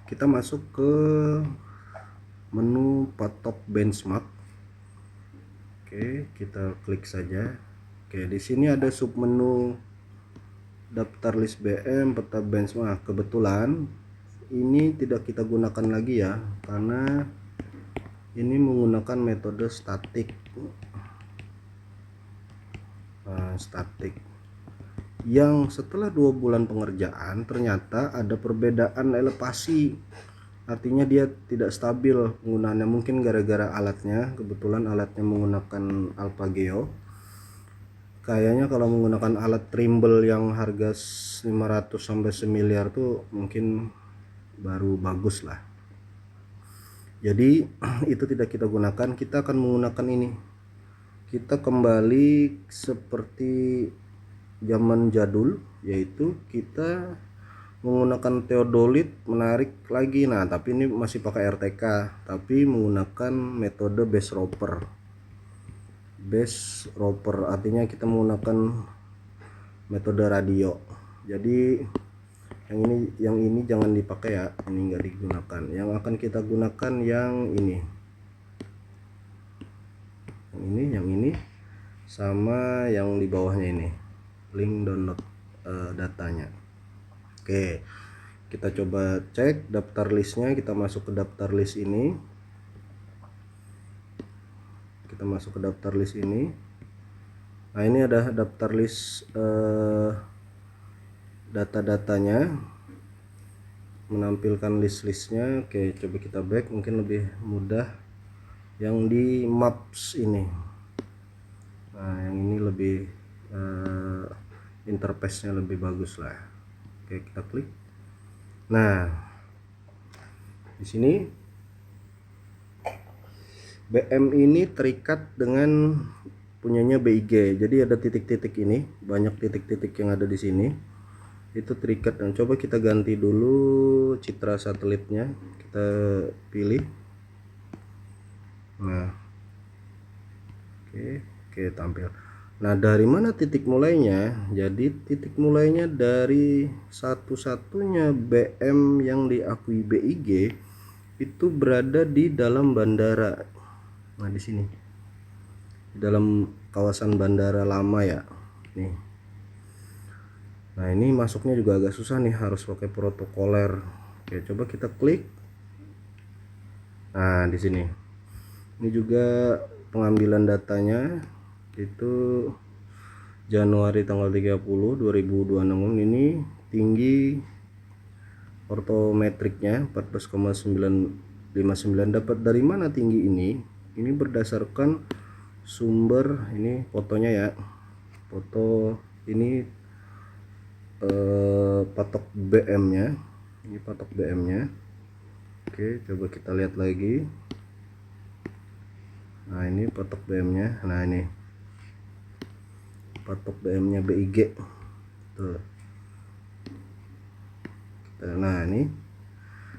kita masuk ke menu patok benchmark. Oke, kita klik saja. Oke, di sini ada submenu daftar list BM peta benchmark. Kebetulan ini tidak kita gunakan lagi ya, karena ini menggunakan metode statik. Statik yang setelah 2 bulan pengerjaan ternyata ada perbedaan elevasi, artinya dia tidak stabil penggunaannya, mungkin gara-gara alatnya, kebetulan alatnya menggunakan Alpageo. Kayaknya kalau menggunakan alat Trimble yang harga 500 sampai 1 miliar tuh mungkin baru bagus lah. Jadi itu tidak kita gunakan, kita akan menggunakan ini. Kita kembali seperti zaman jadul, yaitu kita menggunakan theodolit, menarik lagi. Nah, tapi ini masih pakai RTK, tapi menggunakan metode base roper. Base roper artinya kita menggunakan metode radio. Jadi yang ini jangan dipakai ya, ini enggak digunakan. Yang akan kita gunakan yang ini, sama yang di bawahnya ini, link download datanya. Oke, kita coba cek daftar listnya. Kita masuk ke daftar list ini, nah ini ada daftar list data-datanya, menampilkan list-listnya. Oke, coba kita back, mungkin lebih mudah yang di maps ini. Nah, yang ini lebih interface-nya lebih bagus lah. Oke, kita klik. Nah, di sini BM ini terikat dengan punyanya BIG. Jadi ada titik-titik ini, banyak titik-titik yang ada di sini. Itu terikat. Dan coba kita ganti dulu citra satelitnya. Kita pilih. Nah, oke, tampil. Nah, dari mana titik mulainya? Jadi titik mulainya dari satu-satunya BM yang diakui BIG itu berada di dalam bandara. Nah, di sini, di dalam kawasan bandara lama ya. Nih. Nah, ini masuknya juga agak susah nih, harus pakai protokoler. Oke, coba kita klik. Nah, di sini. Ini juga pengambilan datanya itu Januari tanggal 30 2026. Ini tinggi ortometriknya 14,959. Dapat dari mana tinggi ini? Ini berdasarkan sumber, ini fotonya ya, foto ini patok BM nya, ini patok BM nya. Oke, coba kita lihat lagi. Nah, ini patok BM nya. Nah, ini patok BM nya BIG tuh. Nah, ini,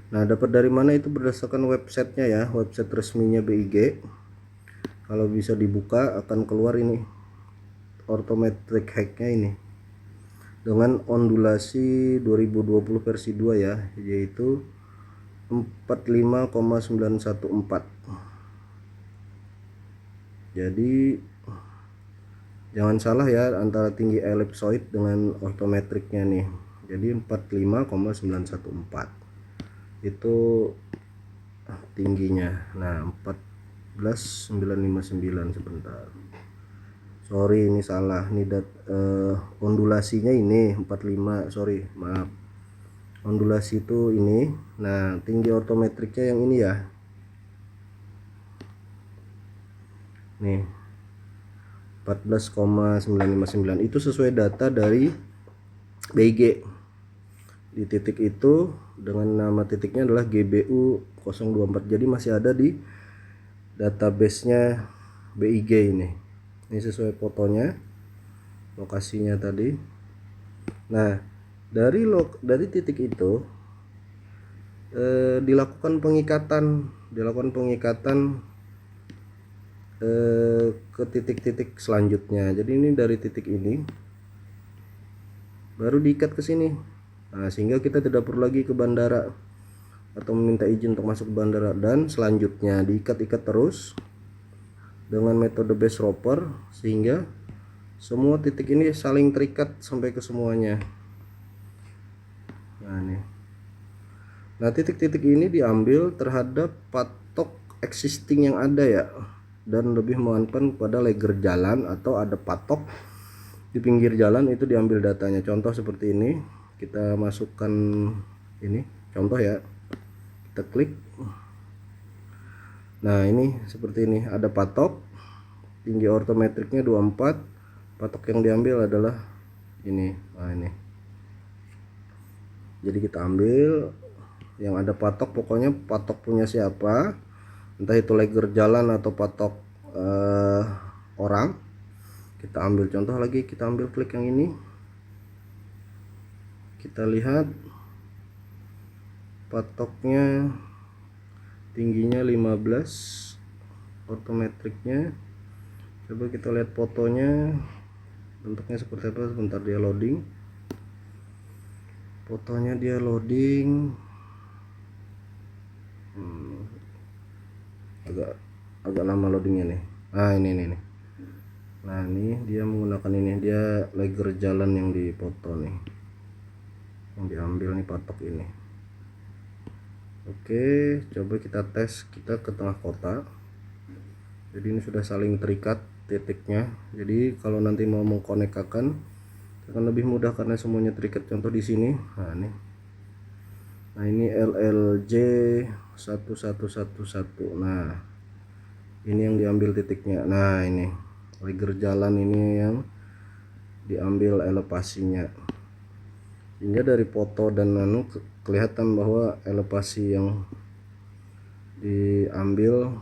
nah dapat dari mana? Itu berdasarkan websitenya ya, website resminya BIG. Kalau bisa dibuka akan keluar ini orthometric height-nya ini dengan ondulasi 2020 versi 2 ya, yaitu 45,914. Jadi jangan salah ya antara tinggi ellipsoid dengan ortometriknya nih. Jadi 45,914 itu tingginya. Nah, 14,959, sebentar, sorry ini salah, ini ondulasinya ini 45, sorry, maaf, ondulasi itu ini. Nah, tinggi ortometriknya yang ini ya, nih 14,959. itu sesuai data dari BIG. Di titik itu dengan nama titiknya adalah GBU 024. Jadi masih ada di database-nya BIG ini. Ini sesuai fotonya, lokasinya tadi. Nah, dari titik itu dilakukan pengikatan ke titik-titik selanjutnya. Jadi ini dari titik ini baru diikat ke sini. Nah, sehingga kita tidak perlu lagi ke bandara atau meminta izin untuk masuk ke bandara, dan selanjutnya diikat-ikat terus dengan metode base roper sehingga semua titik ini saling terikat sampai ke semuanya. Nah, titik-titik ini diambil terhadap patok existing yang ada ya, dan lebih mengamankan pada leger jalan atau ada patok di pinggir jalan, itu diambil datanya. Contoh seperti ini, kita masukkan ini contoh ya, kita klik. Nah, ini seperti ini, ada patok tinggi ortometriknya 24, patok yang diambil adalah ini. Nah, ini jadi kita ambil yang ada patok, pokoknya patok punya siapa, entah itu leger jalan atau patok orang, kita ambil. Contoh lagi, kita ambil klik yang ini, kita lihat patoknya tingginya 15, ortometriknya. Coba kita lihat fotonya bentuknya seperti apa. Sebentar, dia loading fotonya, dia loading. agak lama loadingnya nih. Nah, ini nih. Nah, ini dia menggunakan ini, dia leger jalan yang dipoto nih, yang diambil nih patok ini. Oke, coba kita tes, kita ke tengah kota. Jadi ini sudah saling terikat titiknya, jadi kalau nanti mau mengkonekkan akan lebih mudah karena semuanya terikat. Contoh di sini, nah ini LLJ 1111. Nah, ini yang diambil titiknya. Nah, ini leger jalan ini yang diambil elevasinya, sehingga dari foto dan kelihatan bahwa elevasi yang diambil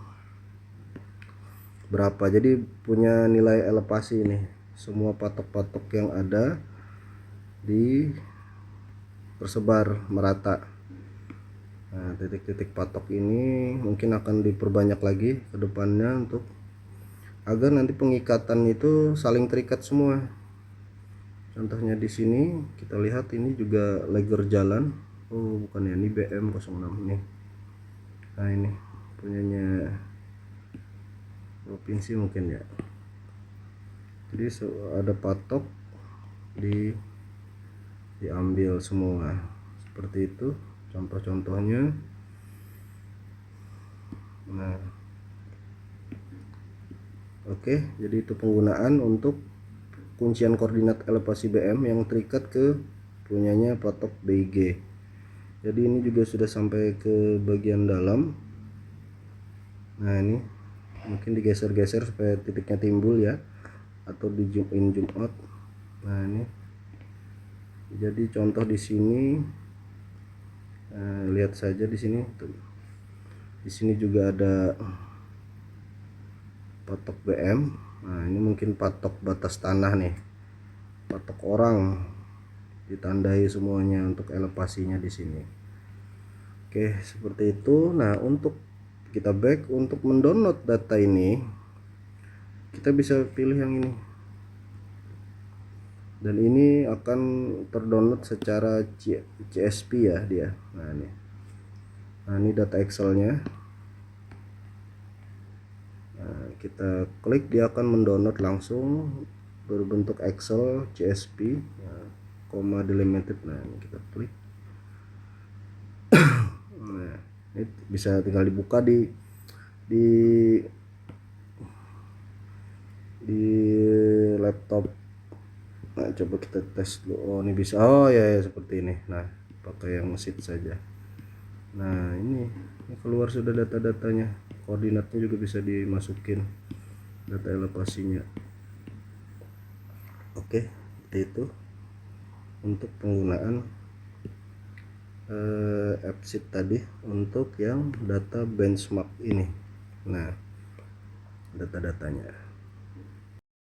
berapa. Jadi punya nilai elevasi ini, semua patok-patok yang ada di tersebar merata. Nah, titik-titik patok ini mungkin akan diperbanyak lagi ke depannya untuk agar nanti pengikatan itu saling terikat semua. Contohnya di sini kita lihat, ini juga leger jalan. Oh, bukan ya, ini BM06 nih. Nah, ini punyanya provinsi mungkin ya. Jadi ada patok diambil semua seperti itu contoh-contohnya. Nah, oke, jadi itu penggunaan untuk kuncian koordinat elevasi BM yang terikat ke punyanya patok BIG. Jadi ini juga sudah sampai ke bagian dalam. Nah, ini mungkin digeser-geser supaya titiknya timbul ya, atau di zoom in zoom out. Nah, ini jadi contoh di sini. Lihat saja di sini tuh. Di sini juga ada patok BM. Nah, ini mungkin patok batas tanah nih, patok orang, ditandai semuanya untuk elevasinya di sini. Oke, seperti itu. Nah, untuk kita back, untuk mendownload data ini kita bisa pilih yang ini, dan ini akan terdownload secara CSV ya dia. Nah, ini data Excelnya. Nah, kita klik, dia akan mendownload langsung berbentuk Excel CSV, koma delimited. Nah, ini kita klik. Nah, ini bisa tinggal dibuka di laptop. Nah, coba kita tes dulu. Oh, ini bisa. Oh ya, seperti ini. Nah, pakai yang sheet saja. Nah, ini keluar sudah data-datanya, koordinatnya juga bisa dimasukin, data elevasinya. Oke, itu untuk penggunaan AppSheet tadi untuk yang data benchmark ini. Nah, data-datanya.